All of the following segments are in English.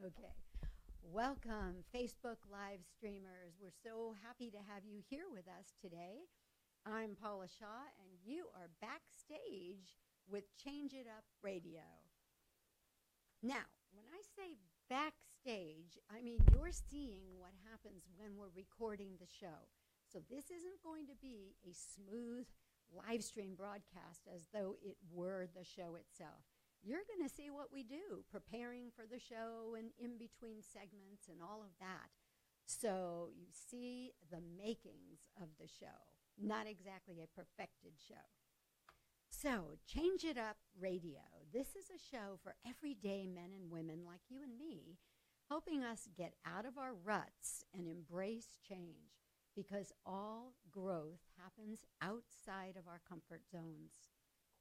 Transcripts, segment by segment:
Okay. Welcome, Facebook Live streamers. We're so happy to have you here with us today. I'm Paula Shaw, and you are backstage with Change It Up Radio. Now, when I say backstage, I mean you're seeing what happens when we're recording the show. So this isn't going to be a smooth live stream broadcast as though it were the show itself. You're going to see what we do, preparing for the show and in between segments and all of that. So you see the makings of the show, not exactly a perfected show. So Change It Up Radio. This is a show for everyday men and women like you and me, helping us get out of our ruts and embrace change, because all growth happens outside of our comfort zones.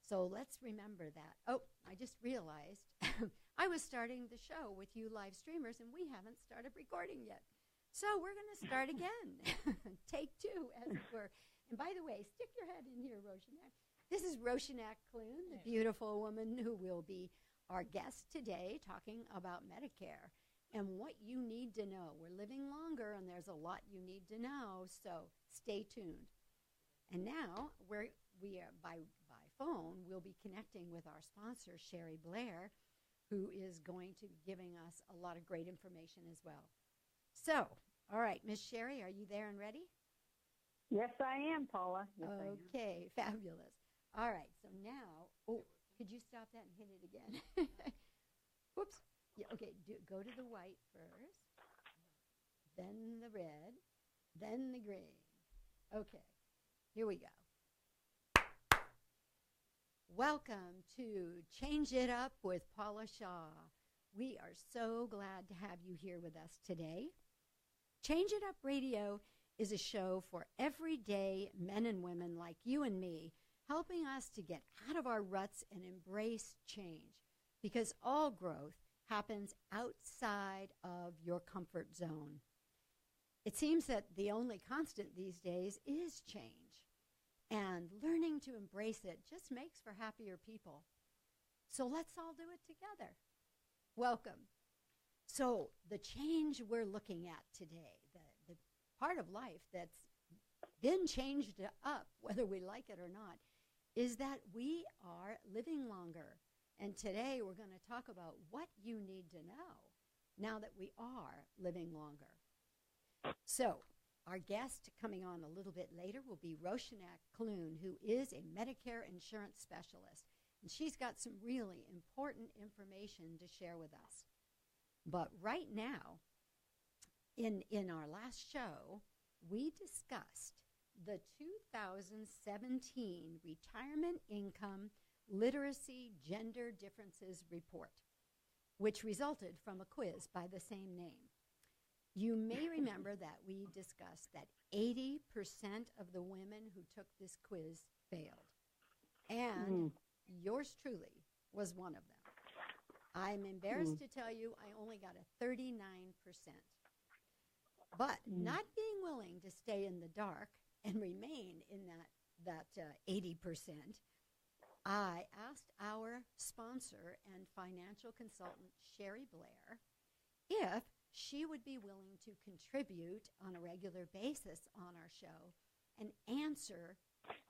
So let's remember that. Oh, I just realized I was starting the show with you live streamers, and we haven't started recording yet. So we're going to start again. Take two, as it were. And by the way, stick your head in here, Roshanak. This is Roshanak Clune, the beautiful woman who will be our guest today, talking about Medicare and what you need to know. We're living longer, and there's a lot you need to know, so stay tuned. And now we are by phone, we'll be connecting with our sponsor, Cheri Blair, who is going to be giving us a lot of great information as well. So, all right, Miss Cheri, are you there and ready? Yes, I am, Paula. Yes, okay, fabulous. All right, so now, could you stop that and hit it again? Whoops. Yeah, okay, go to the white first, then the red, then the green. Okay, here we go. Welcome to Change It Up with Paula Shaw. We are so glad to have you here with us today. Change It Up Radio is a show for everyday men and women like you and me, helping us to get out of our ruts and embrace change, because all growth happens outside of your comfort zone. It seems that the only constant these days is change. And learning to embrace it just makes for happier people. So let's all do it together. Welcome. So the change we're looking at today, the part of life that's been changed up, whether we like it or not, is that we are living longer. And today we're going to talk about what you need to know now that we are living longer. So our guest coming on a little bit later will be Roshanak Clune, who is a Medicare insurance specialist. And she's got some really important information to share with us. But right now, in our last show, we discussed the 2017 Retirement Income Literacy Gender Differences Report, which resulted from a quiz by the same name. You may remember that we discussed that 80% of the women who took this quiz failed. And yours truly was one of them. I'm embarrassed to tell you I only got a 39%. But not being willing to stay in the dark and remain in that 80%, I asked our sponsor and financial consultant, Cheri Blair, if she would be willing to contribute on a regular basis on our show and answer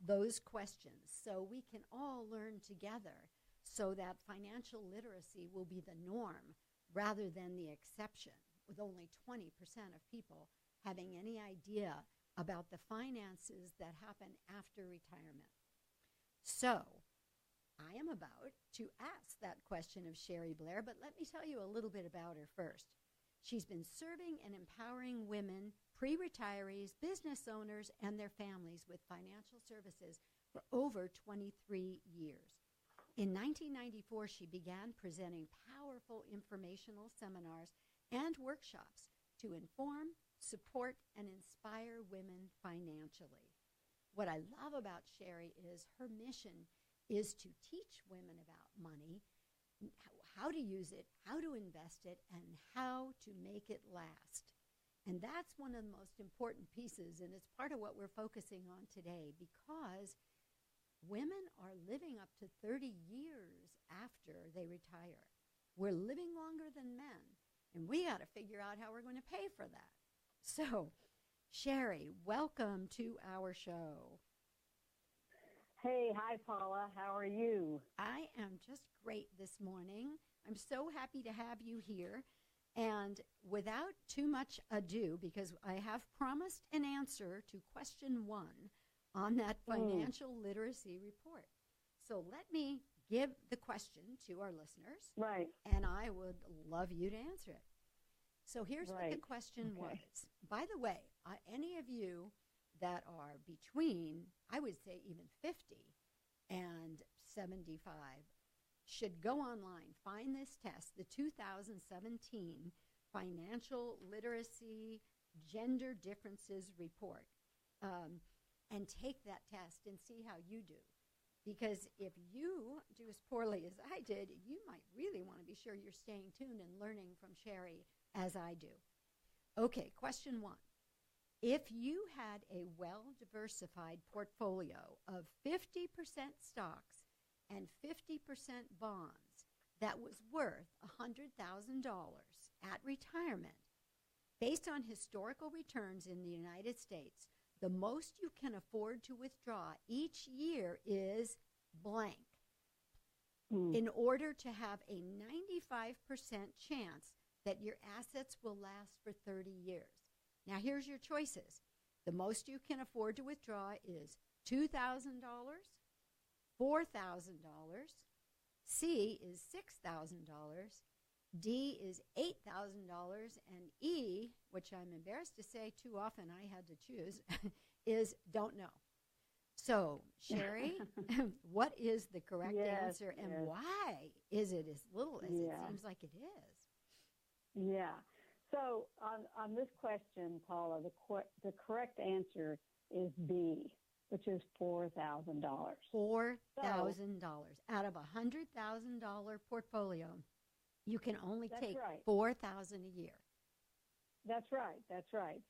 those questions so we can all learn together, so that financial literacy will be the norm rather than the exception, with only 20% of people having any idea about the finances that happen after retirement. So I am about to ask that question of Cheri Blair, but let me tell you a little bit about her first. She's been serving and empowering women, pre-retirees, business owners, and their families with financial services for over 23 years. In 1994, she began presenting powerful informational seminars and workshops to inform, support, and inspire women financially. What I love about Cheri is her mission is to teach women about money, how to use it, how to invest it, and how to make it last. And that's one of the most important pieces, and it's part of what we're focusing on today, because women are living up to 30 years after they retire. We're living longer than men, and we got to figure out how we're going to pay for that. So, Cheri, welcome to our show. Hey, hi, Paula. How are you? I am just great this morning. I'm so happy to have you here. And without too much ado, because I have promised an answer to question 1 on that financial literacy report. So let me give the question to our listeners. Right. And I would love you to answer it. So here's what the question was. By the way, any of you that are between, I would say even 50 and 75, should go online, find this test, the 2017 Financial Literacy Gender Differences Report, and take that test and see how you do. Because if you do as poorly as I did, you might really want to be sure you're staying tuned and learning from Cheri as I do. Okay, question 1. If you had a well-diversified portfolio of 50% stocks and 50% bonds that was worth $100,000 at retirement, based on historical returns in the United States, the most you can afford to withdraw each year is blank. In order to have a 95% chance that your assets will last for 30 years. Now, here's your choices. The most you can afford to withdraw is $2,000, $4,000, C is $6,000, D is $8,000, and E, which I'm embarrassed to say too often I had to choose, is don't know. So, Cheri, what is the correct answer, and why is it as little as it seems like it is? Yeah. So on this question, Paula, the correct answer is B, which is $4,000. $4,000 out of a $100,000 portfolio. You can only take $4,000 a year. That's right.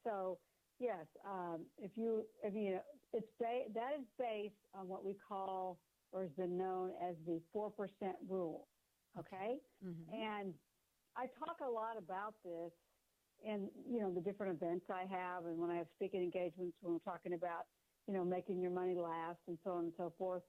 So yes, if you that is based on what we call, or has been known as, the 4% rule. Okay, and I talk a lot about this in the different events I have, and when I have speaking engagements, when we're talking about making your money last and so on and so forth.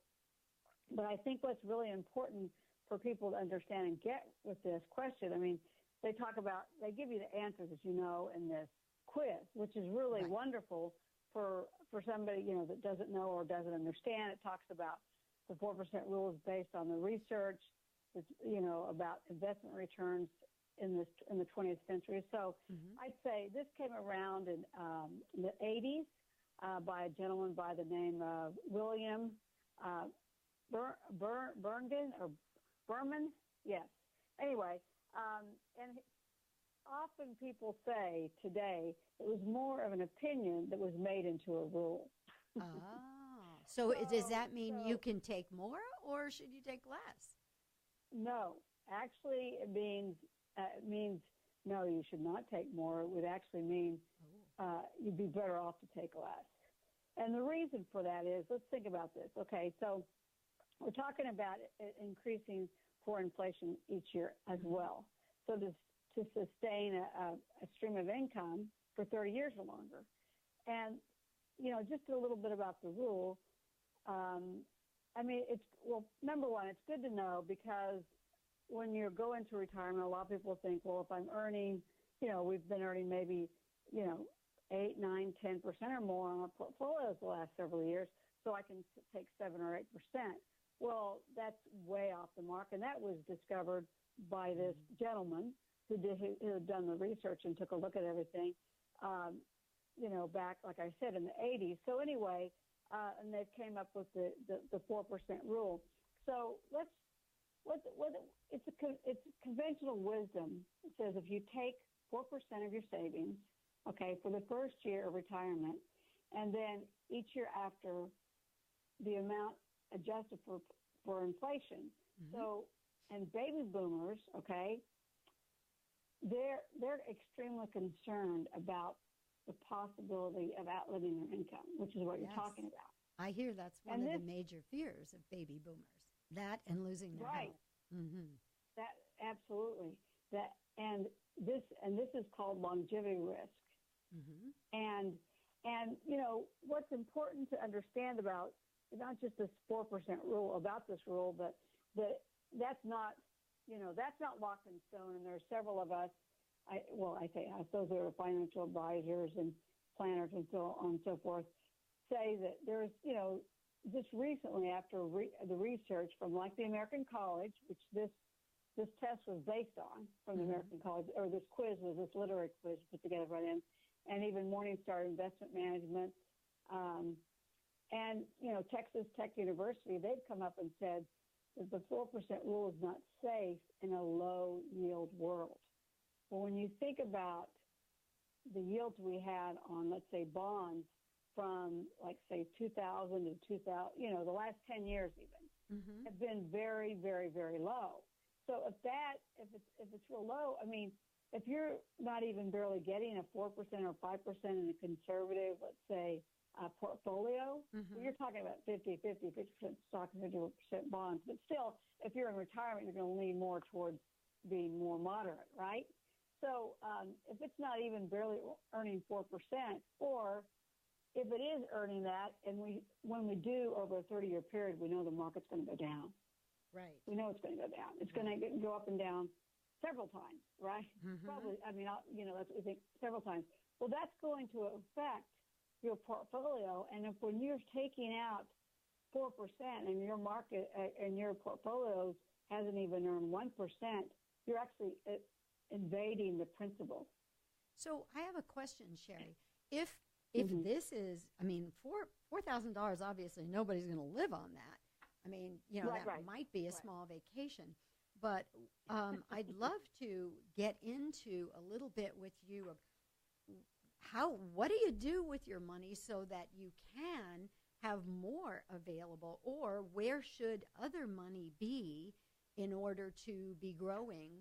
But I think what's really important for people to understand and get with this question, I mean, they give you the answers, as you know, in this quiz, which is really wonderful for somebody, that doesn't know or doesn't understand. It talks about the 4% rule is based on the research, about investment returns in the 20th century. So I'd say this came around in the 80s by a gentleman by the name of William Berman. Yes. Anyway, and often people say today it was more of an opinion that was made into a rule. So does that mean you can take more, or should you take less? No, actually it means no, you should not take more. It would actually mean you'd be better off to take less. And the reason for that is, let's think about this. Okay, so we're talking about increasing for inflation each year as well. So to sustain a stream of income for 30 years or longer. And, just a little bit about the rule. Number one, it's good to know, because when you go into retirement, a lot of people think, well, if I'm earning, we've been earning maybe, 8, 9, 10% or more on our portfolios the last several years, so I can take 7 or 8%. Well, that's way off the mark, and that was discovered by this gentleman who had done the research and took a look at everything, back, like I said, in the 80s. So anyway, and they came up with the 4% rule. So it's conventional wisdom. It says if you take 4% of your savings, okay, for the first year of retirement, and then each year after, the amount adjusted for inflation. So, and baby boomers, okay, they're extremely concerned about the possibility of outliving their income, which is what you're talking about. I hear that's one of the major fears of baby boomers, that and losing their health. That absolutely. And this and this is called longevity risk. Mm-hmm. And what's important to understand about not just this 4% rule, about this rule, but that's not locked in stone. And there are several of us, I say us, those are financial advisors and planners and so on and so forth, say that there's, just recently after the research from like the American College, which this test was based on from the American College, or this quiz was this literary quiz put together by them, and even Morningstar Investment Management, and Texas Tech University, they've come up and said that the 4% rule is not safe in a low yield world. Well, when you think about the yields we had on, let's say, bonds from, like, say, 2000 to 2000, the last 10 years even, have been very, very, very low. So if it's real low, I mean, if you're not even barely getting a 4% or 5% in a conservative, let's say, portfolio, well, you're talking about 50% stocks and 50% bonds. But still, if you're in retirement, you're going to lean more towards being more moderate, right? So if it's not even barely earning 4%, or if it is earning that, and when we do over a 30-year period, we know the market's going to go down. Right. We know it's going to go down. It's going to go up and down several times, right? Probably, that's what we think, several times. Well, that's going to affect your portfolio. And if when you're taking out 4% and your market and your portfolio hasn't even earned 1%, you're actually invading the principle. So I have a question, Cheri. If this is, I mean, $4,000, obviously nobody's going to live on that. I mean, that might be a small vacation. But I'd love to get into a little bit with you of what do you do with your money so that you can have more available, or where should other money be in order to be growing,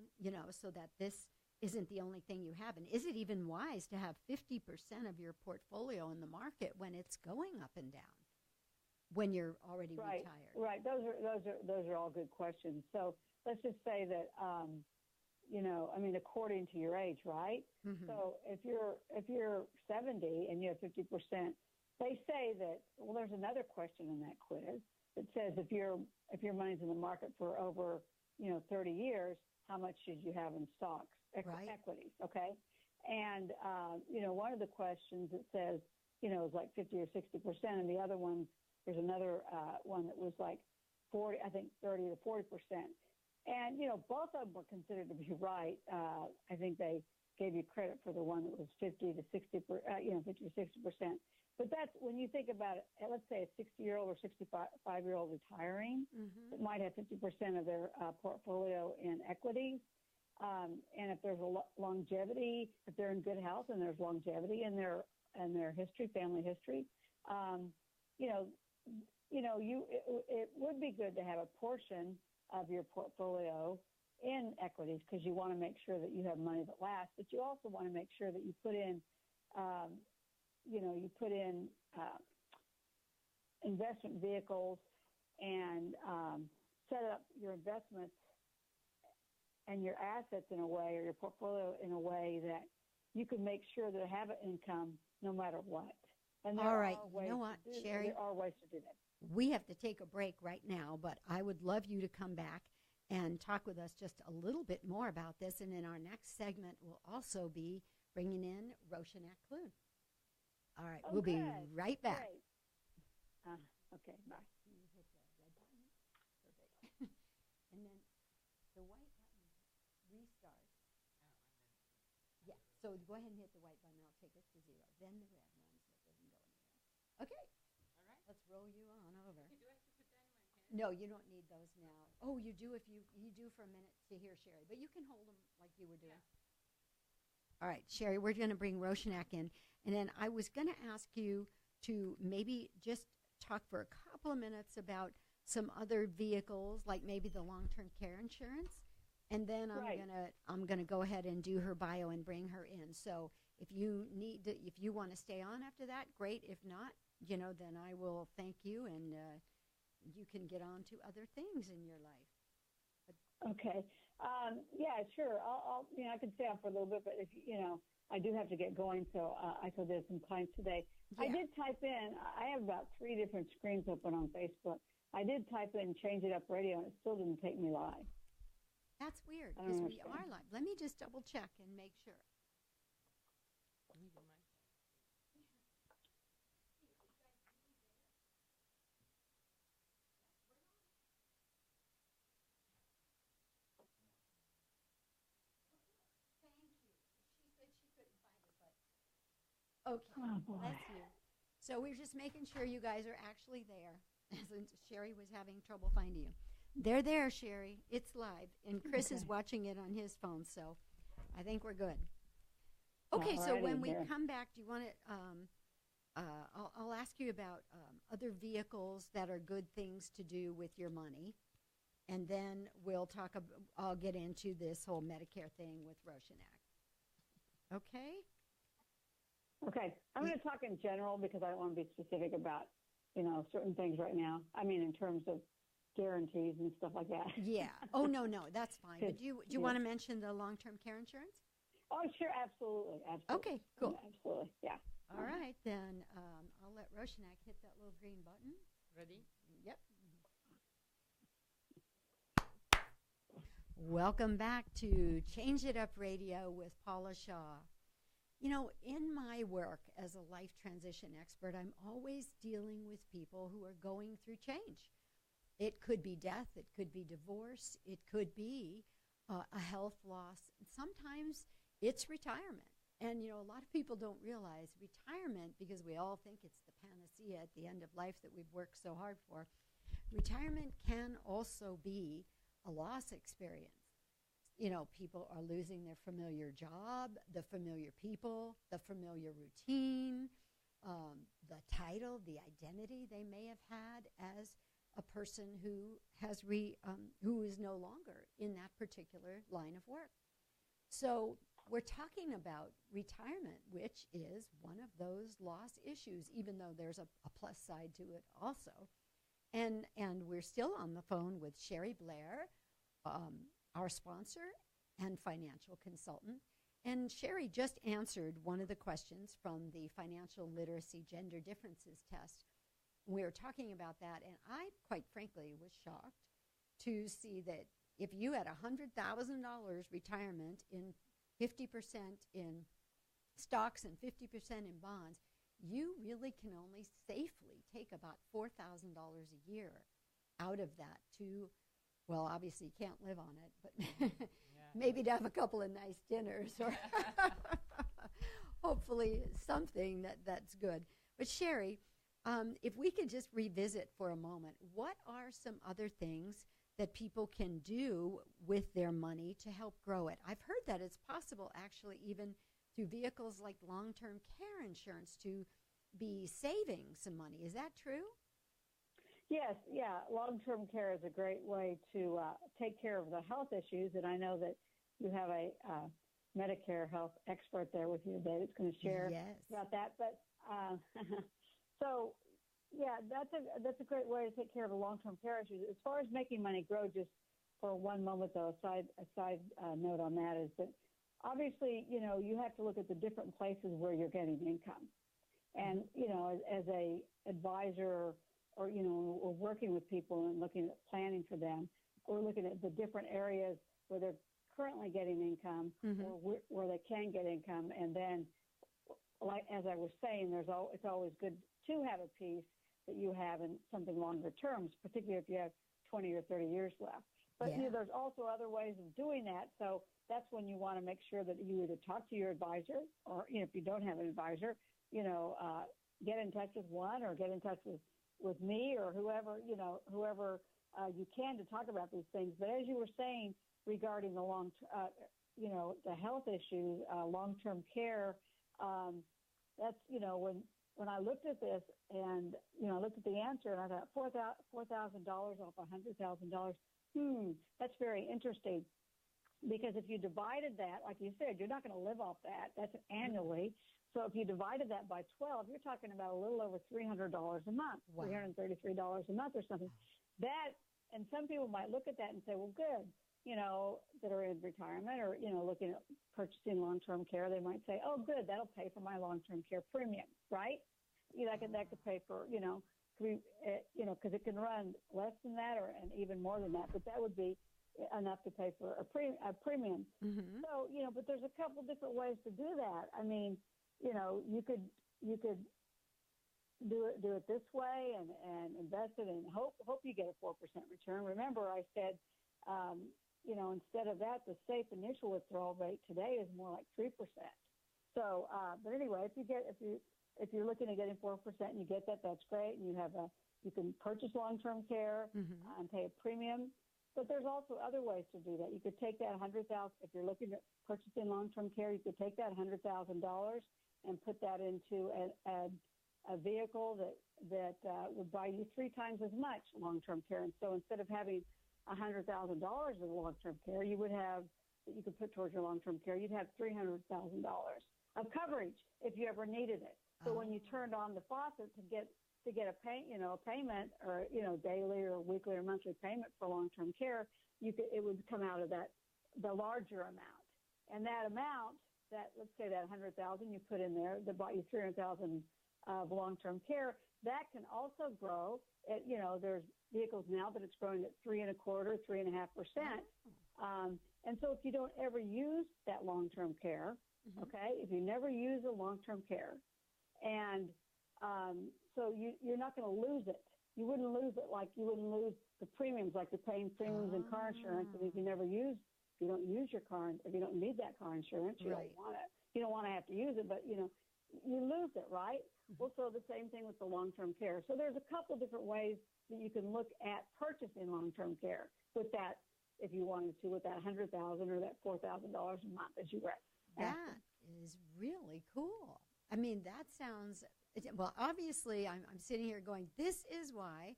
so that this isn't the only thing you have? And is it even wise to have 50% of your portfolio in the market when it's going up and down, when you're already retired? Right. Those are all good questions. So let's just say that, according to your age, right? So if you're 70 and you have 50%, they say that, well, there's another question in that quiz that says if your money's in the market for over, 30 years, how much should you have in stocks, equities, okay? And, one of the questions that says, is like 50 or 60%, and the other one, there's another one that was like 30 to 40%. And, both of them were considered to be right. I think they gave you credit for the one that was 50 to 60%. But that's, when you think about it, let's say a 60-year-old or 65-year-old retiring, that might have 50% of their portfolio in equities. And if there's a longevity, if they're in good health and there's longevity in their history, family history, it would be good to have a portion of your portfolio in equities, because you want to make sure that you have money that lasts, but you also want to make sure that you put in, investment vehicles and set up your investments and your assets in a way, or your portfolio in a way that you can make sure that have an income no matter what. And all right, you know what, Cheri? There are ways to do that. We have to take a break right now, but I would love you to come back and talk with us just a little bit more about this. And in our next segment, we'll also be bringing in Roshanak Clune. All right, we'll be right back. Okay, bye. You hit the red button. Perfect. And then the white button restarts. Yeah, so go ahead and hit the white button. I'll take us to 0. Then the red one, so it doesn't go anywhere. Okay. All right. Let's roll you on over. Do I have to put that in my hand? No, you don't need those now. Oh, you do if you do for a minute to hear Cheri, but you can hold them like you were doing. Yeah. All right, Cheri, we're going to bring Roshanak in, and then I was going to ask you to maybe just talk for a couple of minutes about some other vehicles, like maybe the long-term care insurance, and then I'm gonna go ahead and do her bio and bring her in. So if you want to stay on after that, great. If not, then I will thank you, and you can get on to other things in your life. Okay. Yeah, sure. I can stay on for a little bit, but if I do have to get going, so I told there's some clients today. Yeah. I did type in. I have about 3 different screens open on Facebook. I did type in "Change It Up Radio," and it still didn't take me live. That's weird because we are live. Let me just double check and make sure. Let me do mine. Okay, Oh, boy. bless you. So we're just making sure you guys are actually there. Since Cheri was having trouble finding you. They're there, Cheri. It's live. And Chris is watching it on his phone, so I think we're good. Okay, so when we come back, do you want to, I'll ask you about other vehicles that are good things to do with your money. And then I'll get into this whole Medicare thing with Roshanak. Okay? Okay. I'm going to talk in general because I don't want to be specific about, certain things right now. I mean, in terms of guarantees and stuff like that. Yeah. Oh, no, that's fine. But do you want to mention the long-term care insurance? Oh, sure. Absolutely. Okay, cool. Absolutely. Yeah. All right, then I'll let Roshanak hit that little green button. Ready? Yep. Welcome back to Change It Up Radio with Paula Shaw. In my work as a life transition expert, I'm always dealing with people who are going through change. It could be death, it could be divorce, it could be a health loss. Sometimes it's retirement. And, a lot of people don't realize retirement, because we all think it's the panacea at the end of life that we've worked so hard for. Retirement can also be a loss experience. People are losing their familiar job, the familiar people, the familiar routine, the title, the identity they may have had as a person who is no longer in that particular line of work. So we're talking about retirement, which is one of those loss issues, even though there's a plus side to it also. And we're still on the phone with Cheri Blair, our sponsor and financial consultant. And Cheri just answered one of the questions from the Financial Literacy Gender Differences Test. We were talking about that, and I, quite frankly, was shocked to see that if you had $100,000 retirement in 50% in stocks and 50% in bonds, you really can only safely take about $4,000 a year out of that to, well, obviously you can't live on it, but maybe to have a couple of nice dinners or hopefully something that's good. But Cheri, if we could just revisit for a moment, what are some other things that people can do with their money to help grow it? I've heard that it's possible actually even through vehicles like long-term care insurance to be saving some money. Is that true? Yes, yeah. Long-term care is a great way to take care of the health issues, and I know that you have a Medicare health expert there with you that is going to share about that. But so, yeah, that's a great way to take care of the long-term care issues. As far as making money grow, just for one moment though, a side note on that is that obviously, you have to look at the different places where you're getting income, and as a advisor. Or, we're working with people and looking at planning for them. We're looking at the different areas where they're currently getting income or where they can get income. And then, like as I was saying, it's always good to have a piece that you have in something longer terms, particularly if you have 20 or 30 years left. But there's also other ways of doing that. So that's when you want to make sure that you either talk to your advisor or, if you don't have an advisor, get in touch with one or get in touch with me or whoever you can to talk about these things. But as you were saying regarding the the health issues, long-term care, that's, when I looked at this and, I looked at the answer and I thought $4,000 off $100,000, that's very interesting. Because if you divided that, like you said, you're not going to live off that. That's annually. So if you divided that by 12, you're talking about a little over $300 a month, $333 a month or something. That, and some people might look at that and say, well, good. that are in retirement or, looking at purchasing long-term care, they might say, oh, good, that'll pay for my long-term care premium, right? That could pay for, because it can run less than that and even more than that, but that would be enough to pay for a premium. Mm-hmm. So, but there's a couple different ways to do that. I mean, you could do it this way and invest it and hope you get a 4% return. Remember, I said, instead of that, the safe initial withdrawal rate today is more like 3%. So, but anyway, if you're looking at getting 4% and you get that, that's great. And you can purchase long-term care and pay a premium. But there's also other ways to do that. You could take that $100,000 if you're looking at purchasing long-term care. You could take that $100,000 and put that into a vehicle that would buy you 3 times as much long-term care. And so instead of having $100,000 of long-term care, you could put towards your long-term care, you'd have $300,000 of coverage if you ever needed it. So when you turned on the faucet to get a payment or daily or weekly or monthly payment for long-term care, it would come out of the larger amount. And that amount, let's say that $100,000 you put in there that bought you $300,000 of long-term care, that can also grow. There's vehicles now that it's growing at 3.25%, 3.5%. And so if you don't ever use that long-term care, okay, if you never use a long-term care, and so you're not going to lose it. You wouldn't lose it like you wouldn't lose the premiums, like you're paying premiums and car insurance. And if you don't use your car, if you don't need that car insurance, you don't want it. You don't want to have to use it, but you lose it, right? Well, so the same thing with the long-term care. So there's a couple different ways that you can look at purchasing long-term care with that, if you wanted to, with that $100,000 or that $4,000 a month as you were. That is really cool. I mean, that sounds, well, obviously I'm sitting here going, this is why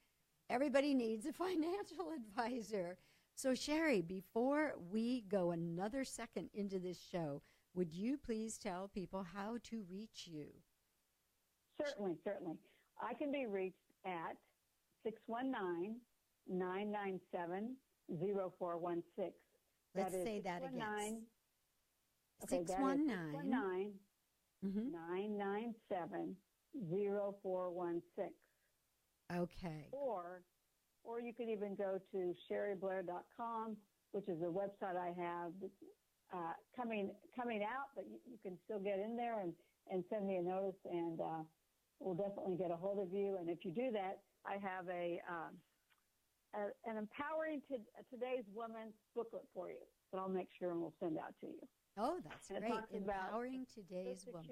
everybody needs a financial advisor. So Cheri, before we go another second into this show, would you please tell people how to reach you? Certainly. I can be reached at 619-997-0416. Let's say that again. 619 997-0416. Okay. Or you could even go to CheriBlair.com, which is a website I have coming out, but you can still get in there and send me a notice, and we'll definitely get a hold of you. And if you do that, I have an Empowering Today's Woman booklet for you that I'll make sure and we'll send out to you. Oh, that's great. Empowering Today's Woman.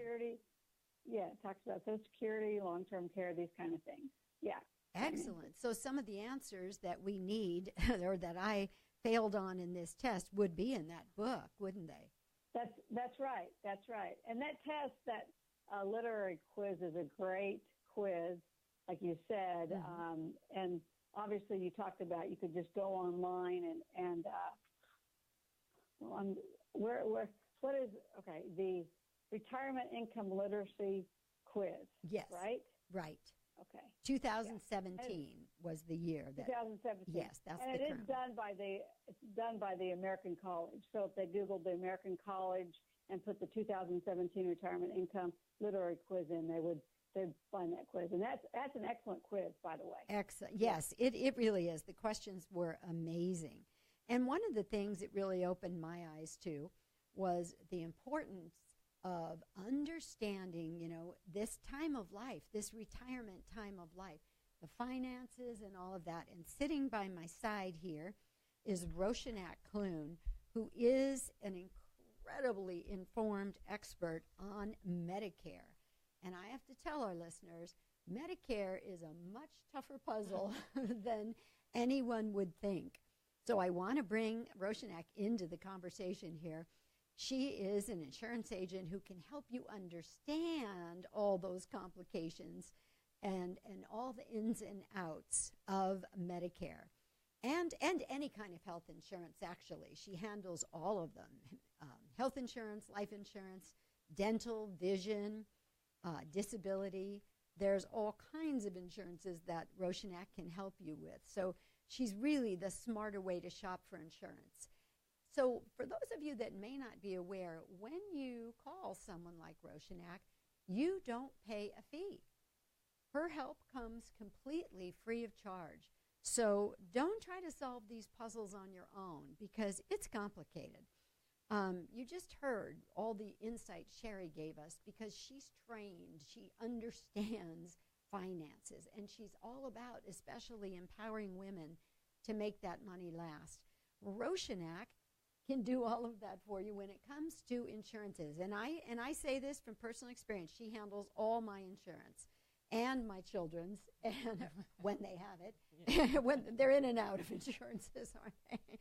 Yeah, it talks about Social Security, long-term care, these kind of things. Yeah. Excellent. So some of the answers that we need or that I failed on in this test would be in that book, wouldn't they? That's right. And that test, that literary quiz, is a great quiz, like you said. And obviously you talked about you could just go online and the Retirement Income Literacy Quiz. Yes. Right? Right. Okay. 2017 was the year. 2017. Yes, that's and the it is done by the American College. So if they Googled the American College and put the 2017 Retirement Income Literary Quiz in, they'd find that quiz. And that's an excellent quiz, by the way. Excellent. Yes, it really is. The questions were amazing. And one of the things it really opened my eyes to was the importance of understanding, this time of life, this retirement time of life, the finances and all of that. And sitting by my side here is Roshanak Clune, who is an incredibly informed expert on Medicare. And I have to tell our listeners, Medicare is a much tougher puzzle than anyone would think. So I want to bring Roshanak into the conversation here. She is an insurance agent who can help you understand all those complications and all the ins and outs of Medicare and any kind of health insurance, actually. She handles all of them, health insurance, life insurance, dental, vision, disability. There's all kinds of insurances that Roshanak can help you with. So she's really the smarter way to shop for insurance. So for those of you that may not be aware, when you call someone like Roshanak, you don't pay a fee. Her help comes completely free of charge. So don't try to solve these puzzles on your own because it's complicated. You just heard all the insight Cheri gave us because she's trained, she understands finances, and she's all about especially empowering women to make that money last. Roshanak can do all of that for you when it comes to insurances. And I say this from personal experience. She handles all my insurance and my children's, and when they have it, when they're in and out of insurances, aren't they?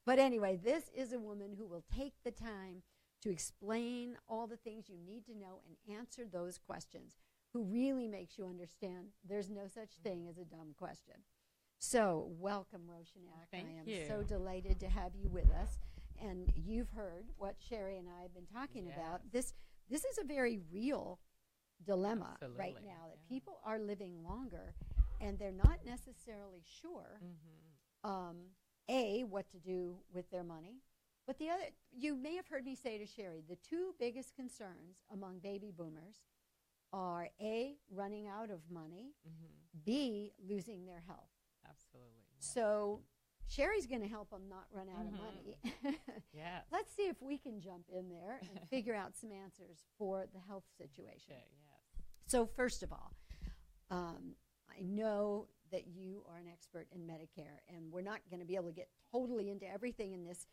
But anyway, this is a woman who will take the time to explain all the things you need to know and answer those questions, who really makes you understand there's no such thing as a dumb question. So welcome, Roshanak. Thank I am you. so delighted to have you with us. And you've heard what Cheri and I have been talking about. This is a very real dilemma right now, that people are living longer and they're not necessarily sure, A, what to do with their money. But the other, you may have heard me say to Cheri, the two biggest concerns among baby boomers are A, running out of money, B, losing their health. Absolutely. So Cheri's going to help them not run out of money. Yes. Let's see if we can jump in there and figure out some answers for the health situation. Okay, yes. So first of all, I know that you are an expert in Medicare, and we're not going to be able to get totally into everything in this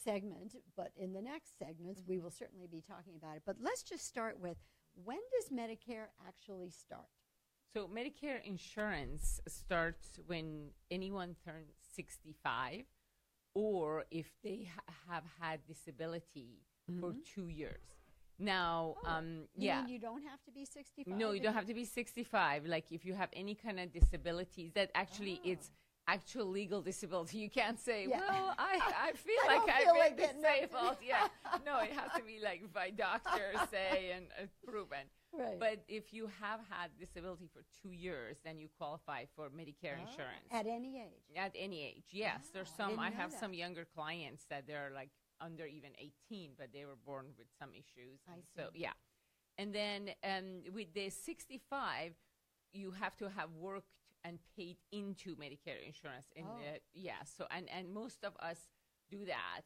segment, but in the next segments, we will certainly be talking about it. But let's just start with, when does Medicare actually start? So Medicare insurance starts when anyone turns 65, or if they have had disability for 2 years. Now, You mean you don't have to be 65? No, you don't have to be 65. Like if you have any kind of disabilities, that actually it's actual legal disability. You can't say, well, I feel like I've been disabled. No, it has to be like by doctors say and proven. Right. But if you have had disability for 2 years, then you qualify for Medicare insurance. At any age? At any age, yes. There's some, I have that. some younger clients that they're like under even 18, but they were born with some issues. I see. So, yeah. And then with the 65, you have to have worked and paid into Medicare insurance. So, and most of us do that.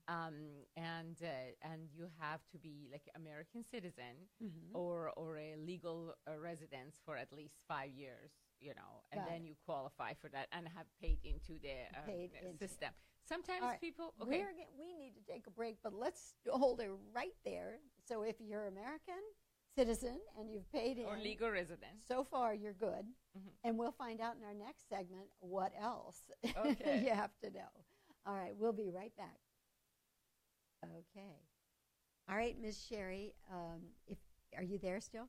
And you have to be like American citizen or a legal residence for at least 5 years, you know, and then you qualify for that and have paid into the system. Sometimes people, we need to take a break, but let's hold it right there. So if you're American citizen and you've paid in, or legal resident, so far you're good. And we'll find out in our next segment what else Okay. you have to know. All right, we'll be right back. Okay. All right, Ms. Cheri, are you there still?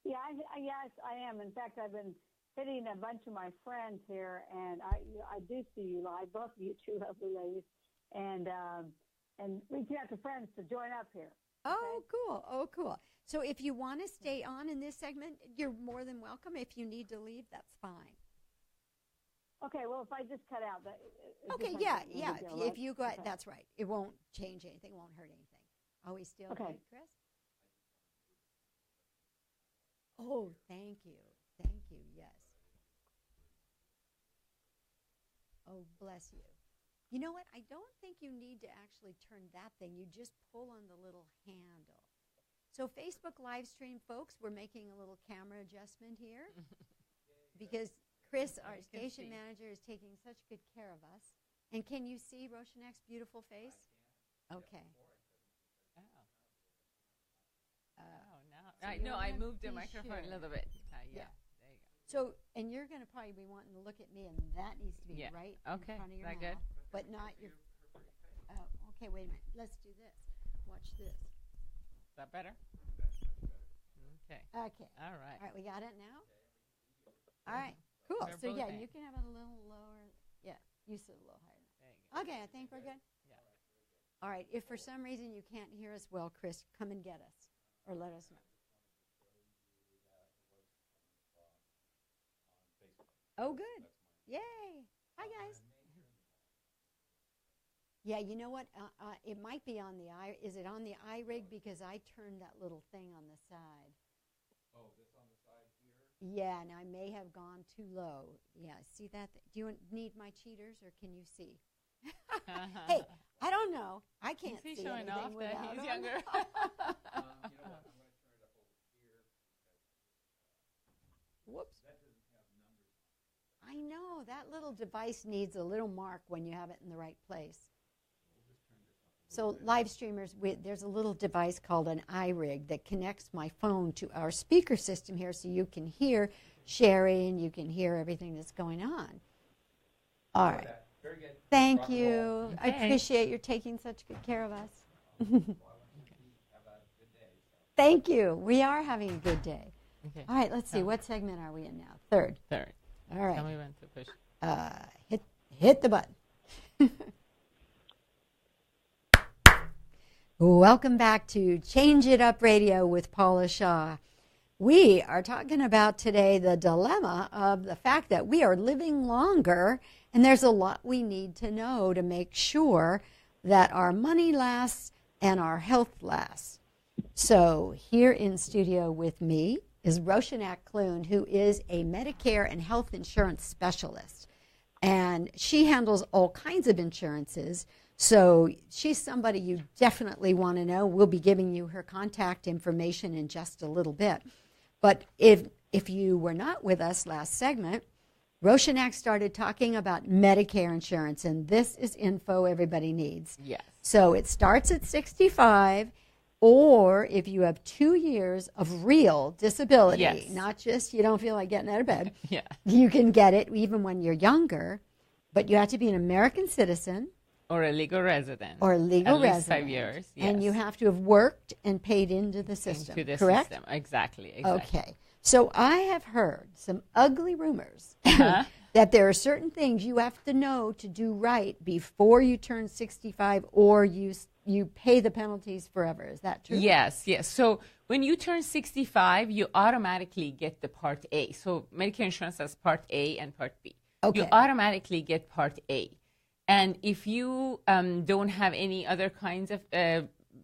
Yeah, yes, I am. In fact, I've been hitting a bunch of my friends here, and I do see you live, both of you two lovely ladies, and reaching out to friends to join up here. Oh, cool. Oh, cool. So if you want to stay on in this segment, you're more than welcome. If you need to leave, that's fine. Okay, well, if I just cut out that. Okay, yeah. If you go, that's right. It won't change anything. It won't hurt anything. Are we still good, Chris? Oh, thank you. Thank you. Yes. Oh, bless you. You know what? I don't think you need to actually turn that thing. You just pull on the little handle. So Facebook live stream, folks, we're making a little camera adjustment here because Chris, our station manager, is taking such good care of us. And can you see Roshanak's beautiful face? Okay. I moved the microphone a little bit. There you go. So, and you're going to probably be wanting to look at me, and that needs to be right in front of your mouth. Good? But not your... Oh, okay, wait a minute. Let's do this. Watch this. Is that better? Okay. Okay. All right. All right, we got it now? All right, cool. So, yeah, you can have it a little lower. Yeah, you sit a little higher. There you go. Okay, I think we're good. Yeah. All right, if for some reason you can't hear us well, Chris, come and get us or let us know. Oh, good. Yay. Hi, guys. Yeah, you know what? It might be on the is it on the iRig? Because I turned that little thing on the side. Oh, this on the side here? Yeah, and I may have gone too low. Yeah, see that? Do you need my cheaters, or can you see? Hey, I don't know. I can't see showing anything off that without he's them. younger. You know what? I'm going to turn it up over here. Whoops. That doesn't have numbers on it. I know. That little device needs a little mark when you have it in the right place. So live streamers, there's a little device called an iRig that connects my phone to our speaker system here, so you can hear Cheri and you can hear everything that's going on. All right. Very good. Thank you. I appreciate your taking such good care of us. Well, I want you to have a good day. So. Thank you. We are having a good day. Okay. All right, let's see. What segment are we in now? Third. Third. All right. Tell me when to push. Hit the button. Welcome back to Change It Up Radio with Paula Shaw. We are talking about today the dilemma of the fact that we are living longer, and there's a lot we need to know to make sure that our money lasts and our health lasts. So here in studio with me is Roshanak Clune, who is a Medicare and health insurance specialist. And she handles all kinds of insurances. So she's somebody you definitely want to know. We'll be giving you her contact information in just a little bit. But if you were not with us last segment, Roshanak started talking about Medicare insurance, and this is info everybody needs. Yes. So it starts at 65, or if you have 2 years of real disability, Yes. not just you don't feel like getting out of bed, Yeah. you can get it even when you're younger, but you have to be an American citizen. Or a legal resident. Or a legal at least resident. 5 years. And yes. you have to have worked and paid into the system, Into the correct? system. Exactly. Okay. So I have heard some ugly rumors that there are certain things you have to know to do right before you turn 65, or you pay the penalties forever. Is that true? Yes. So when you turn 65, you automatically get the Part A. So Medicare insurance has Part A and Part B. Okay. You automatically get Part A. And if you don't have any other kinds of,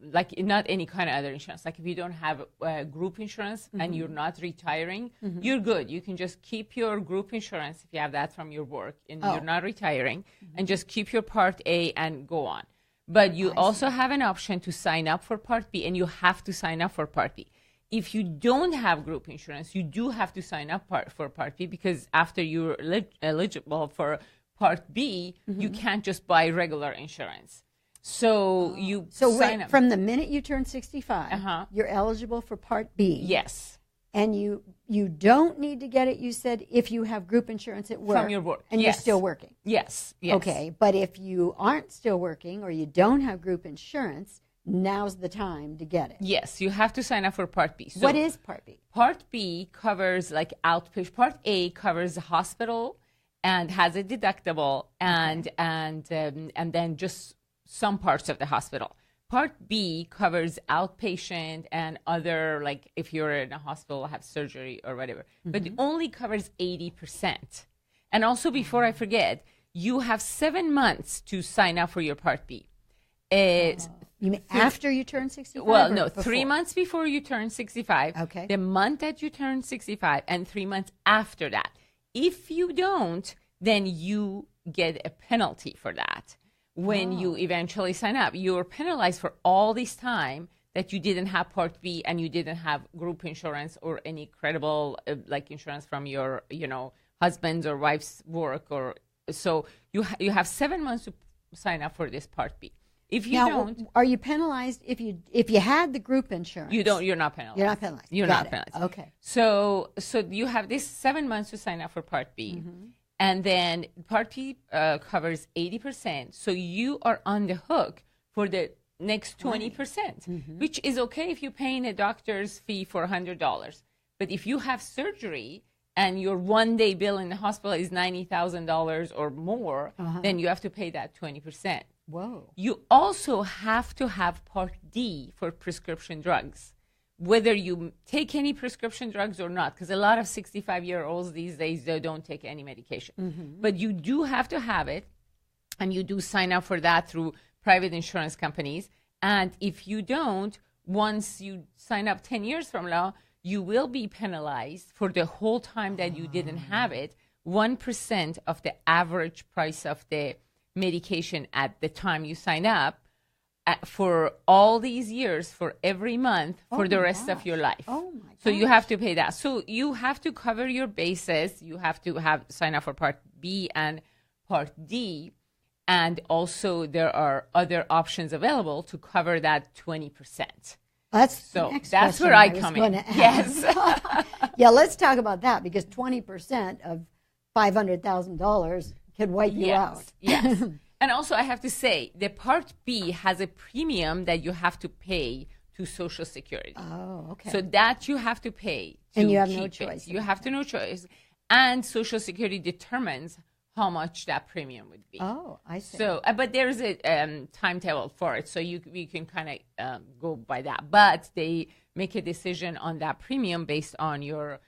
like not any kind of other insurance, like if you don't have group insurance and you're not retiring, you're good. You can just keep your group insurance if you have that from your work and you're not retiring, and just keep your Part A and go on. But you also have an option to sign up for Part B, and you have to sign up for Part B. If you don't have group insurance, you do have to sign up for Part B, because after you're eligible for Part B, you can't just buy regular insurance. So you sign up. From the minute you turn 65, you're eligible for Part B. Yes. And you don't need to get it, you said, if you have group insurance at work. From your work. And you're still working. Yes. Okay, but if you aren't still working or you don't have group insurance, now's the time to get it. Yes, you have to sign up for Part B. So what is Part B? Part B covers like outpatient. Part A covers the hospital and has a deductible, and then just some parts of the hospital. Part B covers outpatient and other, like if you're in a hospital, have surgery or whatever. But it only covers 80%. And also, before I forget, you have 7 months to sign up for your Part B. You mean after you turn 65? Well, no, before? 3 months before you turn 65. Okay. The month that you turn 65, and 3 months after that. If you don't, then you get a penalty for that. When you eventually sign up, you're penalized for all this time that you didn't have Part B and you didn't have group insurance or any credible like insurance from your, husband's or wife's work. Or so you have 7 months to sign up for this Part B. If you don't, are you penalized if you had the group insurance? You don't. You're not penalized. You're not penalized. You're not penalized. Okay. So you have this 7 months to sign up for Part B. And then Part B covers 80%. So you are on the hook for the next 20%, which is okay if you're paying a doctor's fee for $100. But if you have surgery and your one-day bill in the hospital is $90,000 or more, then you have to pay that 20%. Whoa. You also have to have Part D for prescription drugs, whether you take any prescription drugs or not, because a lot of 65-year-olds these days, they don't take any medication. But you do have to have it, and you do sign up for that through private insurance companies. And if you don't, once you sign up 10 years from now, you will be penalized for the whole time that you didn't have it, 1% of the average price of the medication at the time you sign up for all these years, for every month, for the rest of your life. Oh my gosh. So you have to pay that. So you have to cover your bases. You have to sign up for Part B and Part D. And also there are other options available to cover that 20%. That's where I come in. Yes. Yeah, let's talk about that, because 20% of $500,000 could wipe you out. Yes. And also I have to say, the Part B has a premium that you have to pay to Social Security. Oh, okay. So that you have to pay. And you have no choice. You have no choice. And Social Security determines how much that premium would be. Oh, I see. So, but there's a timetable for it, so you can kind of go by that. But they make a decision on that premium based on your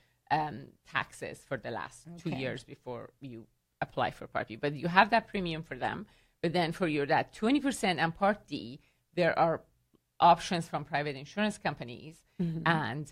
taxes for the last 2 years before you apply for Part B. But you have that premium for them. But then for your that 20% and Part D, there are options from private insurance companies, and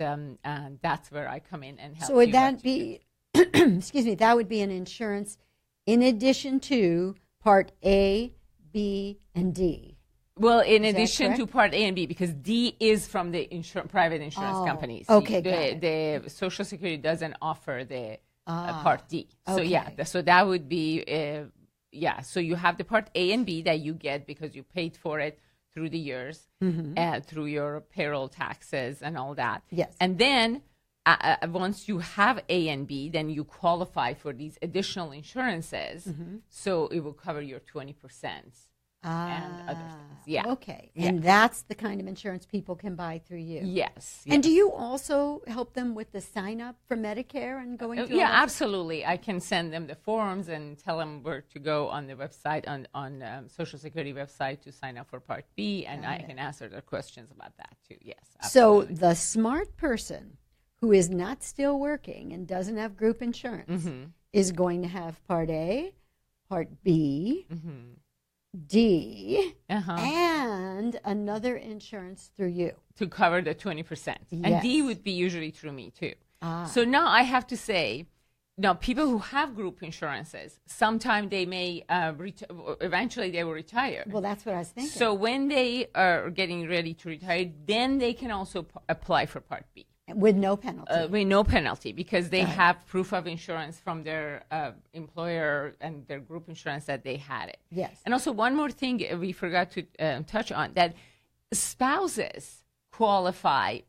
that's where I come in and help. So would that be, excuse me, that would be an insurance in addition to Part A, B, and D? Well, in addition to Part A and B, because D is from the private insurance companies. Okay, the Social Security doesn't offer the Part D. So so that would be so you have the Part A and B that you get because you paid for it through the years, through your payroll taxes and all that. Yes. And then once you have A and B, then you qualify for these additional insurances. So it will cover your 20%. And other things. Yeah. Okay. And that's the kind of insurance people can buy through you. Yes. And do you also help them with the sign up for Medicare and going through? Yeah, absolutely. I can send them the forms and tell them where to go on the website, on Social Security website, to sign up for Part B, and I can answer their questions about that too. Yes. Absolutely. So the smart person who is not still working and doesn't have group insurance is going to have Part A, Part B, D, and another insurance through you. To cover the 20%. Yes. And D would be usually through me too. So now I have to say, now people who have group insurances, sometime they may, eventually they will retire. Well, that's what I was thinking. So when they are getting ready to retire, then they can also apply for Part B. With no penalty. With no penalty, because they have proof of insurance from their employer and their group insurance that they had it. Yes. And also one more thing we forgot to touch on, that spouses qualify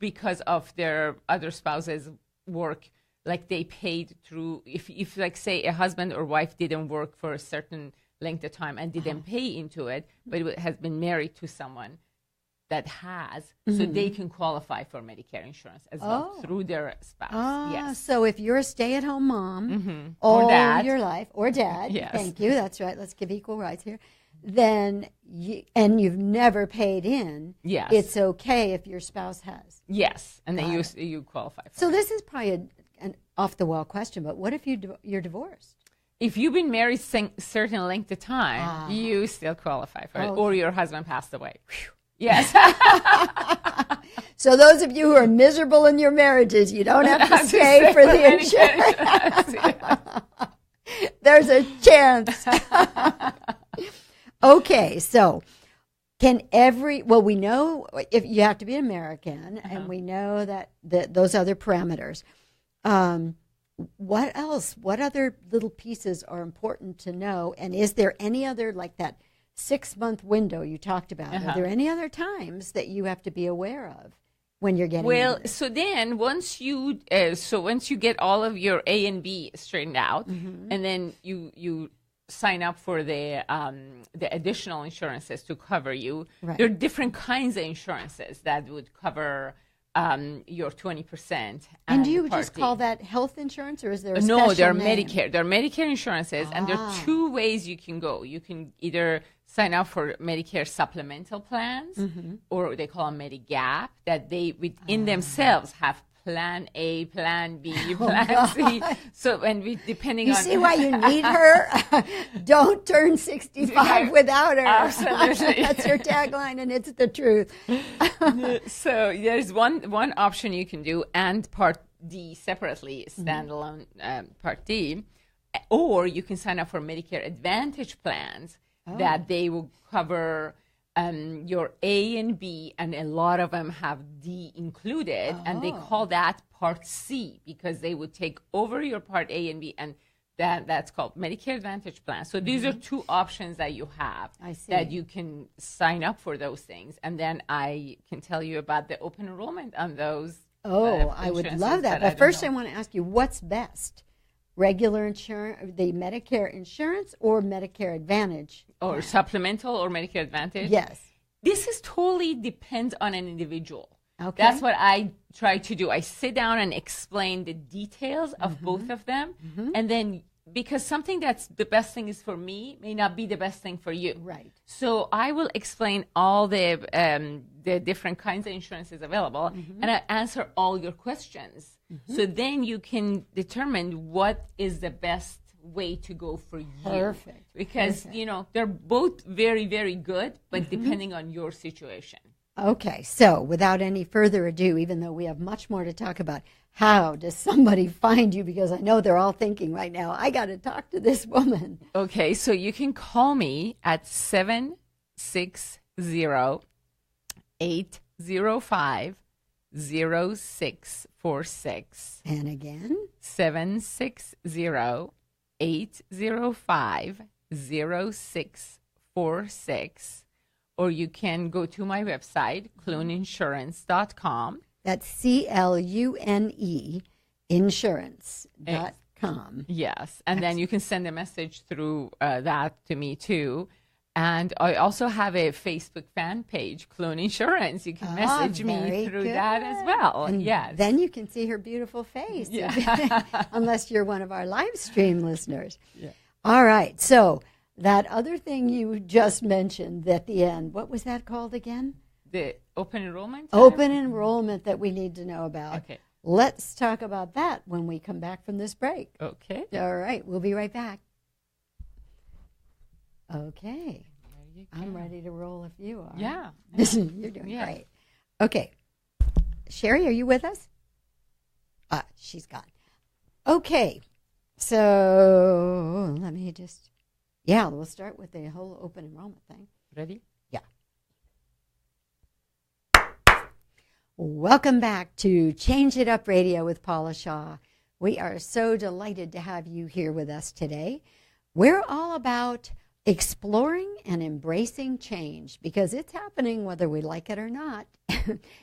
because of their other spouses' work. Like they paid through, if like say a husband or wife didn't work for a certain length of time and didn't pay into it, but it has been married to someone that has, so they can qualify for Medicare insurance as well through their spouse. Yes. So if you're a stay-at-home mom or dad, your life, or dad, yes. Thank you, that's right, let's give equal rights here, then and you've never paid in, yes, it's okay if your spouse has. Yes, and then you qualify for So it. this is probably an off-the-wall question, but what if you're divorced? If you've been married certain length of time, you still qualify for it, or your husband passed away. Whew. Yes. So those of you who are miserable in your marriages, you don't have to stay for the insurance. There's a chance. Okay, so can we know if you have to be American, and we know that those other parameters. What else? What other little pieces are important to know? And is there any other, like that 6-month window you talked about? Are there any other times that you have to be aware of when you're getting into this? So then once you get all of your A and B straightened out, and then you sign up for the additional insurances to cover you. Right. There are different kinds of insurances that would cover your 20%. And do you just call that health insurance, or is there a special No, they're name? Medicare. They're Medicare insurances, and there are 2 ways you can go. You can either sign up for Medicare supplemental plans, or they call them Medigap, that they within themselves have plan A, plan B, plan C. So depending on... You see why you need her? Don't turn 65 without her. Absolutely. That's your tagline, and it's the truth. So there's one option you can do, and Part D separately, standalone Part D. Or you can sign up for Medicare Advantage plans that they will cover your A and B, and a lot of them have D included, and they call that Part C because they would take over your Part A and B, and that's called Medicare Advantage plan. So these are two options that you have that you can sign up for those things, and then I can tell you about the open enrollment on those. I would love that. But first I want to ask you, what's best? Regular insurance, the Medicare insurance, or Medicare Advantage? Or supplemental or Medicare Advantage? Yes. This is totally depends on an individual. Okay. That's what I try to do. I sit down and explain the details of both of them. And then, because something that's the best thing is for me may not be the best thing for you. Right. So I will explain all the different kinds of insurances available, and I answer all your questions. So then you can determine what is the best way to go for you. Perfect. Because, they're both very, very good, but depending on your situation. Okay, so without any further ado, even though we have much more to talk about, how does somebody find you? Because I know they're all thinking right now, I got to talk to this woman. Okay, so you can call me at 760-805-0646. And again? 760-805-0646. Or you can go to my website, cluneinsurance.com. That's CLUNE insurance.com. Yes. And then you can send a message through that to me too. And I also have a Facebook fan page, Clune Insurance. You can message me through that as well. And then you can see her beautiful face, unless you're one of our live stream listeners. Yeah. All right. So that other thing you just mentioned at the end, what was that called again? The open enrollment? Open enrollment that we need to know about. Okay. Let's talk about that when we come back from this break. Okay. All right. We'll be right back. Okay. I'm ready to roll if you are. Yeah. You're doing great. Okay. Cheri, are you with us? She's gone. Okay. So let me just, we'll start with the whole open enrollment thing. Ready? Yeah. Welcome back to Change It Up Radio with Paula Shaw. We are so delighted to have you here with us today. We're all about exploring and embracing change because it's happening whether we like it or not.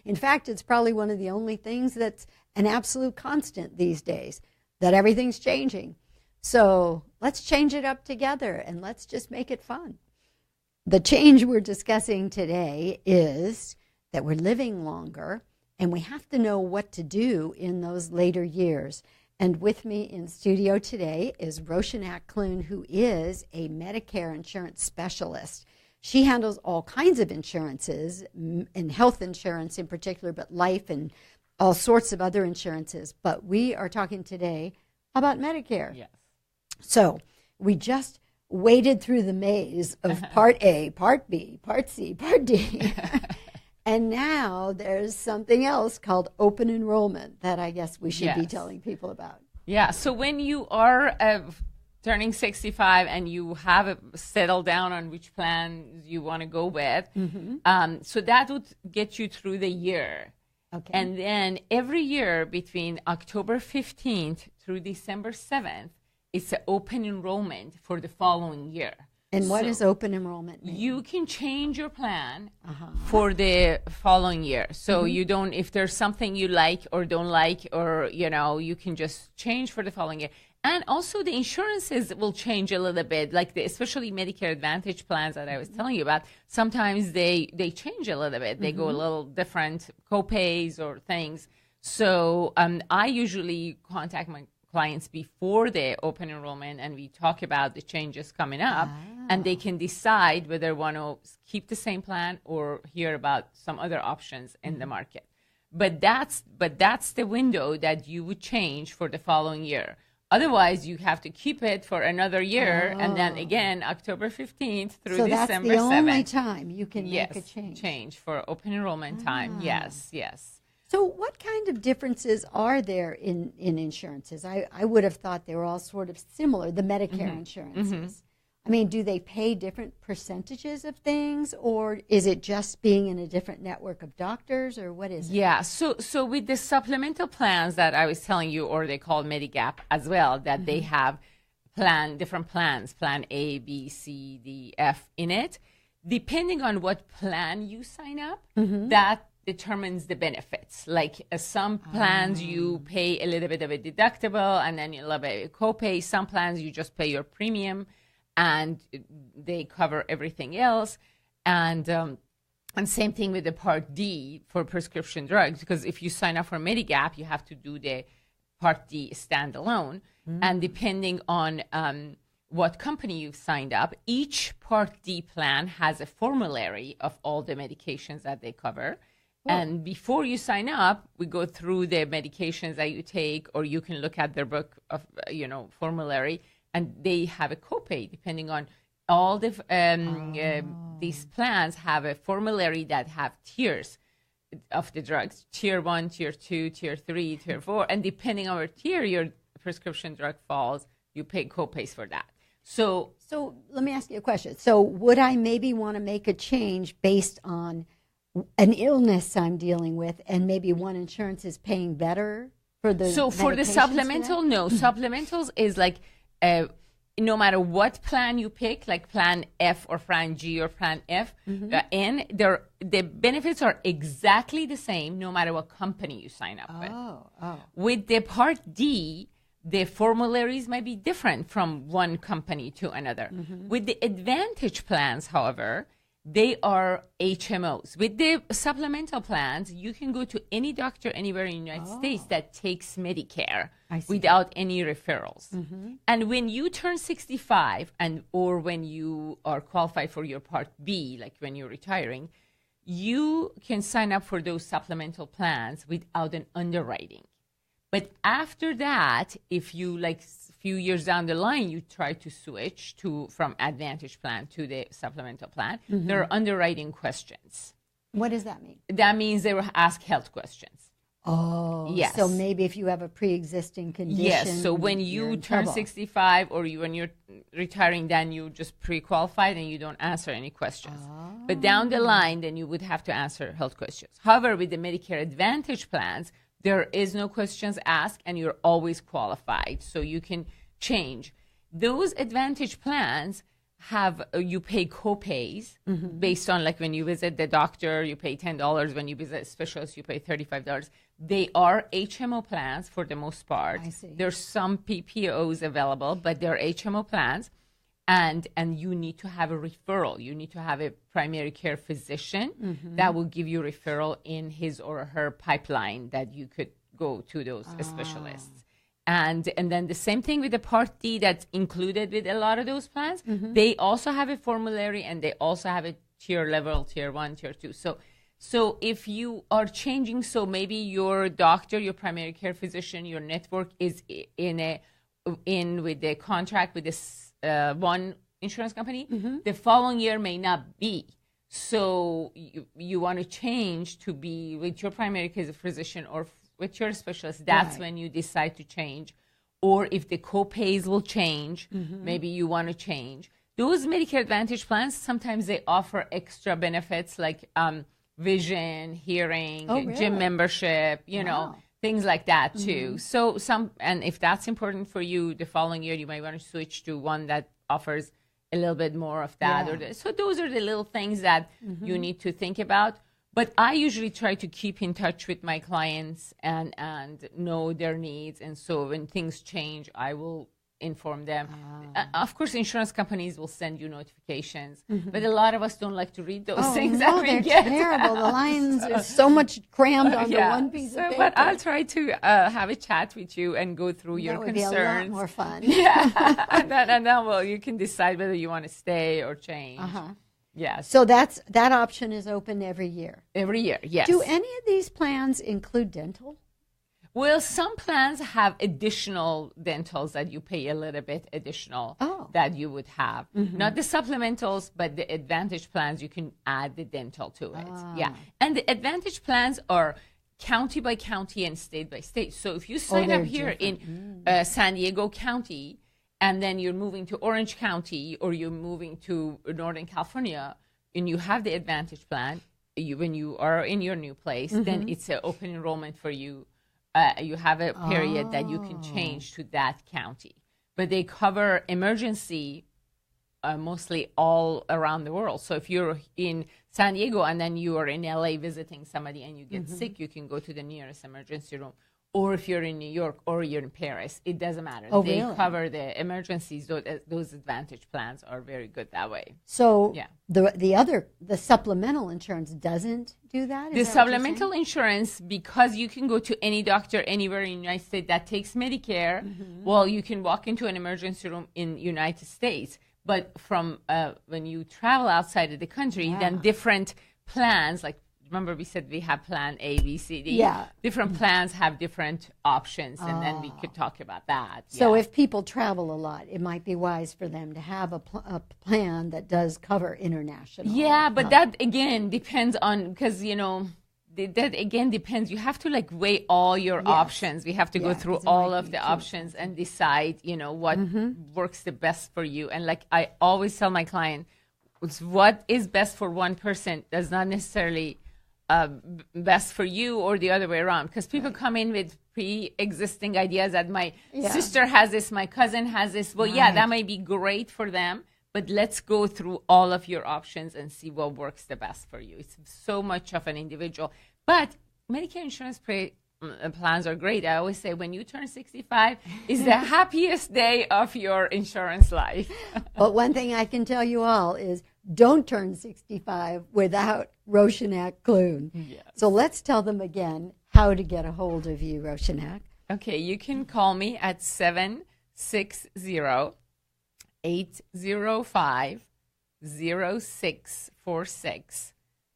In fact, it's probably one of the only things that's an absolute constant these days, that everything's changing. So let's change it up together and let's just make it fun. The change we're discussing today is that we're living longer and we have to know what to do in those later years. And with me in studio today is Roshanak Clune, who is a Medicare insurance specialist. She handles all kinds of insurances, and health insurance in particular, but life and all sorts of other insurances. But we are talking today about Medicare. Yes. So we just waded through the maze of Part A, Part B, Part C, Part D. And now there's something else called open enrollment that I guess we should be telling people about. Yeah, so when you are turning 65 and you have settled down on which plan you want to go with, so that would get you through the year. Okay. And then every year between October 15th through December 7th, it's an open enrollment for the following year. And what does open enrollment mean? You can change your plan for the following year. So you don't, if there's something you like or don't like, or, you can just change for the following year. And also the insurances will change a little bit, like especially Medicare Advantage plans that I was telling you about. Sometimes they change a little bit. They go a little different co-pays or things. So I usually contact my clients before the open enrollment and we talk about the changes coming up, and they can decide whether they want to keep the same plan or hear about some other options in the market. But that's the window that you would change for the following year. Otherwise, you have to keep it for another year, and then again, October 15th through December 7th. So that's the only time you can make a change. Change for open enrollment time. Yes. So what kind of differences are there in insurances? I would have thought they were all sort of similar, the Medicare insurances. I mean, do they pay different percentages of things, or is it just being in a different network of doctors, or what is it? Yeah, so with the supplemental plans that I was telling you, or they call Medigap as well, that they have different plans, plan A, B, C, D, F in it. Depending on what plan you sign up, that determines the benefits. Like some plans you pay a little bit of a deductible and then a little bit of a copay. Some plans you just pay your premium and they cover everything else. And same thing with the Part D for prescription drugs, because if you sign up for Medigap, you have to do the Part D standalone. And depending on what company you've signed up, each Part D plan has a formulary of all the medications that they cover. And before you sign up, we go through the medications that you take, or you can look at their book of, formulary, and they have a copay depending on all the these plans have a formulary that have tiers of the drugs: tier 1, tier 2, tier 3, tier 4, and depending on what tier your prescription drug falls, you pay copays for that. So let me ask you a question. So would I maybe want to make a change based on an illness I'm dealing with, and maybe one insurance is paying better for the for the supplemental? No, supplementals is like no matter what plan you pick, like plan F or plan G or plan F, N, the benefits are exactly the same no matter what company you sign up with. With the Part D, the formularies might be different from one company to another. With the Advantage plans, however, they are HMOs. With the supplemental plans, you can go to any doctor anywhere in the United States that takes Medicare without any referrals. And when you turn 65 or when you are qualified for your Part B, like when you're retiring, you can sign up for those supplemental plans without an underwriting. But after that, if you few years down the line, you try to switch from Advantage plan to the supplemental plan, there are underwriting questions. What does that mean? That means they will ask health questions. Oh, yes. So maybe if you have a pre-existing condition. Yes, so when you turn 65 or when you're retiring, then you just pre-qualified and you don't answer any questions. But down the line, then you would have to answer health questions. However, with the Medicare Advantage plans, there is no questions asked, and you're always qualified, so you can change. Those Advantage plans you pay co-pays based on, like when you visit the doctor, you pay $10. When you visit a specialist, you pay $35. They are HMO plans for the most part. I see. There's some PPOs available, but they're HMO plans. And you need to have a referral. You need to have a primary care physician that will give you referral in his or her pipeline that you could go to those specialists. And then the same thing with the Part D that's included with a lot of those plans. They also have a formulary, and they also have a tier level, tier 1, tier 2. So if you are changing, so maybe your doctor, your primary care physician, your network is in with the contract with this one insurance company, the following year may not be. So you want to change to be with your primary care physician or with your specialist. That's when you decide to change. Or if the co-pays will change, maybe you want to change. Those Medicare Advantage plans, sometimes they offer extra benefits like vision, hearing, gym membership, things like that too. So and if that's important for you, the following year you might want to switch to one that offers a little bit more of that. So those are the little things that you need to think about. But I usually try to keep in touch with my clients and know their needs. And so when things change, I will inform them. Of course, insurance companies will send you notifications, but a lot of us don't like to read those things that we get. They're terrible. The lines are so much crammed onto one piece of paper. But I'll try to have a chat with you and go through your concerns. That would be a lot more fun. Yeah, and then you can decide whether you want to stay or change. Yes. So that option is open every year. Every year, yes. Do any of these plans include dental? Well, some plans have additional dentals that you pay a little bit additional that you would have. Mm-hmm. Not the supplementals, but the Advantage plans, you can add the dental to it. Yeah. And the Advantage plans are county by county and state by state. So if you sign up here in San Diego County, and then you're moving to Orange County or you're moving to Northern California, and you have the Advantage plan, when you are in your new place, then it's an open enrollment for you. You have a period that you can change to that county. But they cover emergency mostly all around the world. So if you're in San Diego and then you are in LA visiting somebody and you get sick, you can go to the nearest emergency room. Or if you're in New York or you're in Paris, it doesn't matter. They cover the emergencies. Those Advantage plans are very good that way. So the supplemental insurance doesn't do that? The supplemental insurance, because you can go to any doctor anywhere in the United States that takes Medicare, well, you can walk into an emergency room in the United States. But from when you travel outside of the country, then different plans, like remember we said we have plan A, B, C, D. Yeah. Different plans have different options, and then we could talk about that. So if people travel a lot, it might be wise for them to have a plan that does cover international. Yeah, but that, again, depends on, because, that, again, depends. You have to, weigh all your options. We have to go through all of the options and decide, what works the best for you. And, I always tell my client, what is best for one person does not necessarily best for you or the other way around, because people come in with pre-existing ideas that my sister has this, my cousin has this. Well, that may be great for them, but let's go through all of your options and see what works the best for you. It's so much of an individual. But Medicare insurance plans are great. I always say when you turn 65 is the happiest day of your insurance life. But one thing I can tell you all is don't turn 65 without Roshanak Clune. Yes. So let's tell them again how to get a hold of you, Roshanak. Okay, you can call me at 760-805-0646.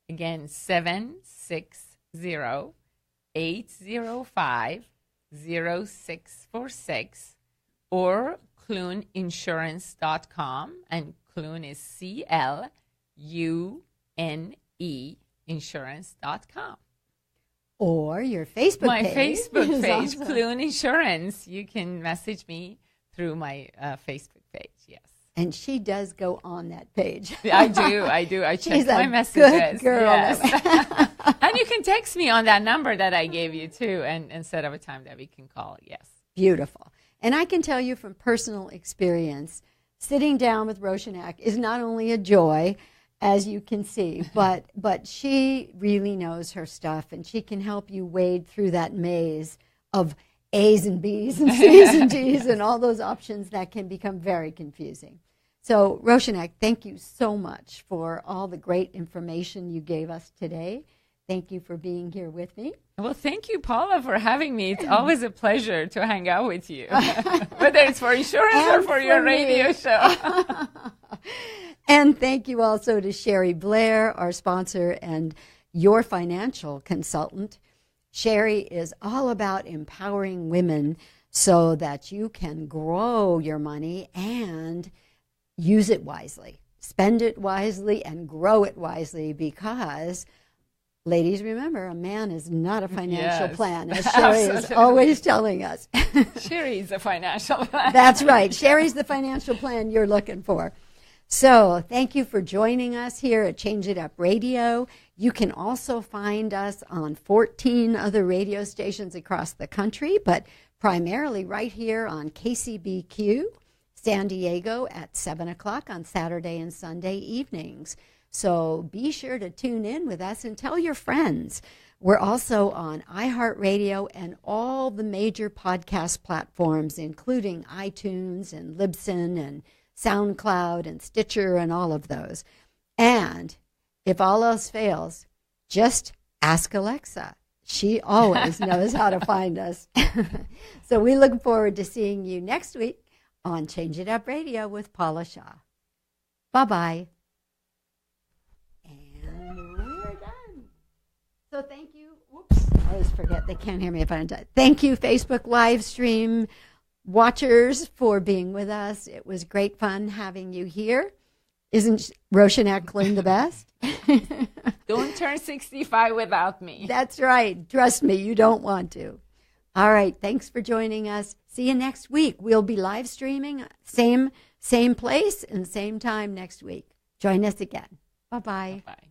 Again, 760-805-0646, or cluneinsurance.com, and Clune is CLUNE insurance.com. Or your Facebook page. My Facebook page, awesome. Clune Insurance. You can message me through my Facebook page, yes. And she does go on that page. I do. I check my messages. Good girl. Yes. And you can text me on that number that I gave you, too, and set up a time that we can call, yes. Beautiful. And I can tell you from personal experience, sitting down with Roshanak is not only a joy, as you can see, but she really knows her stuff, and she can help you wade through that maze of A's and B's and C's and D's and all those options that can become very confusing. So, Roshanak, thank you so much for all the great information you gave us today. Thank you for being here with me. Well, thank you, Paula, for having me. It's always a pleasure to hang out with you, whether it's for insurance or for your radio show. And thank you also to Cheri Blair, our sponsor and your financial consultant. Cheri is all about empowering women so that you can grow your money and use it wisely. Spend it wisely and grow it wisely, because ladies, remember, a man is not a financial plan, as Cheri is always telling us. Cheri's the financial plan. That's right. Cheri's the financial plan you're looking for. So thank you for joining us here at Change It Up Radio. You can also find us on 14 other radio stations across the country, but primarily right here on KCBQ, San Diego at 7 o'clock on Saturday and Sunday evenings. So be sure to tune in with us and tell your friends. We're also on iHeartRadio and all the major podcast platforms, including iTunes and Libsyn and SoundCloud and Stitcher and all of those. And if all else fails, just ask Alexa. She always knows how to find us. So we look forward to seeing you next week on Change It Up Radio with Paula Shaw. Bye-bye. So thank you. Whoops. I always forget. They can't hear me if I don't. Thank you, Facebook live stream watchers, for being with us. It was great fun having you here. Isn't Roshanak Clune the best? Don't turn 65 without me. That's right. Trust me, you don't want to. All right. Thanks for joining us. See you next week. We'll be live streaming, same place and same time next week. Join us again. Bye-bye. Bye-bye.